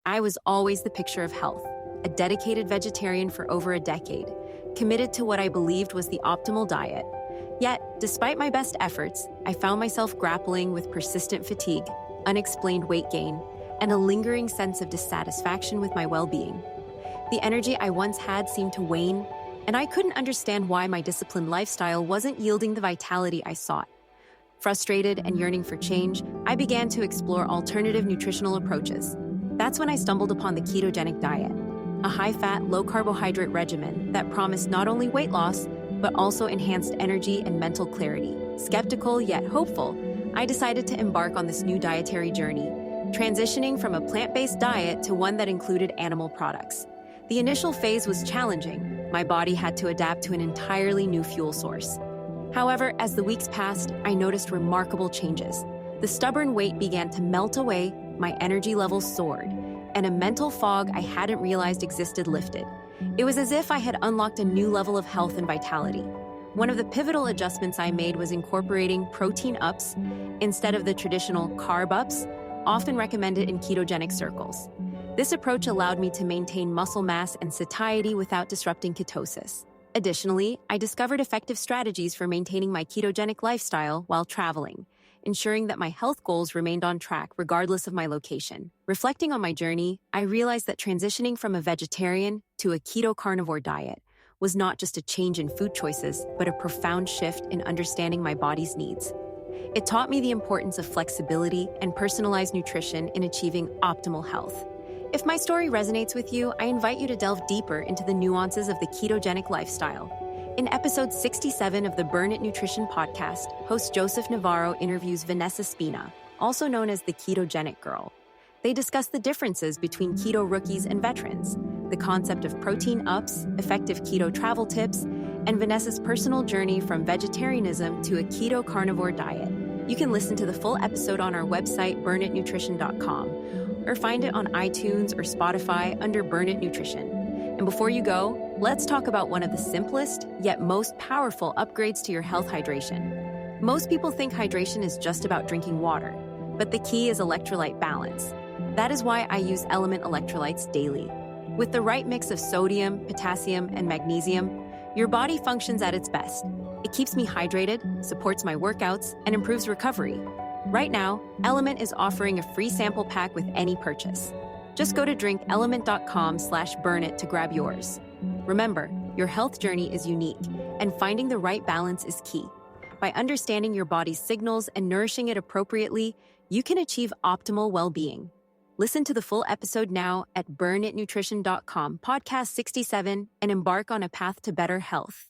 I was always the picture of health, a dedicated vegetarian for over a decade, committed to what I believed was the optimal diet. Yet, despite my best efforts, I found myself grappling with persistent fatigue, unexplained weight gain, and a lingering sense of dissatisfaction with my well-being. The energy I once had seemed to wane, and I couldn't understand why my disciplined lifestyle wasn't yielding the vitality I sought. Frustrated and yearning for change, I began to explore alternative nutritional approaches. That's when I stumbled upon the ketogenic diet, a high-fat, low-carbohydrate regimen that promised not only weight loss, but also enhanced energy and mental clarity. Skeptical yet hopeful, I decided to embark on this new dietary journey, transitioning from a plant-based diet to one that included animal products. The initial phase was challenging. My body had to adapt to an entirely new fuel source. However, as the weeks passed, I noticed remarkable changes. The stubborn weight began to melt away, my energy levels soared, and a mental fog I hadn't realized existed lifted. It was as if I had unlocked a new level of health and vitality. One of the pivotal adjustments I made was incorporating protein ups instead of the traditional carb ups, often recommended in ketogenic circles. This approach allowed me to maintain muscle mass and satiety without disrupting ketosis. Additionally, I discovered effective strategies for maintaining my ketogenic lifestyle while traveling, ensuring that my health goals remained on track regardless of my location. Reflecting on my journey, I realized that transitioning from a vegetarian to a keto carnivore diet was not just a change in food choices, but a profound shift in understanding my body's needs. It taught me the importance of flexibility and personalized nutrition in achieving optimal health. If my story resonates with you, I invite you to delve deeper into the nuances of the ketogenic lifestyle. In episode 67 of the Burn It Nutrition podcast, host Joseph Navarro interviews Vanessa Spina, also known as the Ketogenic Girl. They discuss the differences between keto rookies and veterans, the concept of protein ups, effective keto travel tips, and Vanessa's personal journey from vegetarianism to a keto carnivore diet. You can listen to the full episode on our website, burnitnutrition.com, or find it on iTunes or Spotify under Burn It Nutrition. And before you go, let's talk about one of the simplest yet most powerful upgrades to your health: hydration. Most people think hydration is just about drinking water, but the key is electrolyte balance. That is why I use Element electrolytes daily. With the right mix of sodium, potassium, and magnesium, your body functions at its best. It keeps me hydrated, supports my workouts, and improves recovery. Right now, Element is offering a free sample pack with any purchase. Just go to drinkelement.com/burnit to grab yours. Remember, your health journey is unique, and finding the right balance is key. By understanding your body's signals and nourishing it appropriately, you can achieve optimal well-being. Listen to the full episode now at burnitnutrition.com, podcast 67, and embark on a path to better health.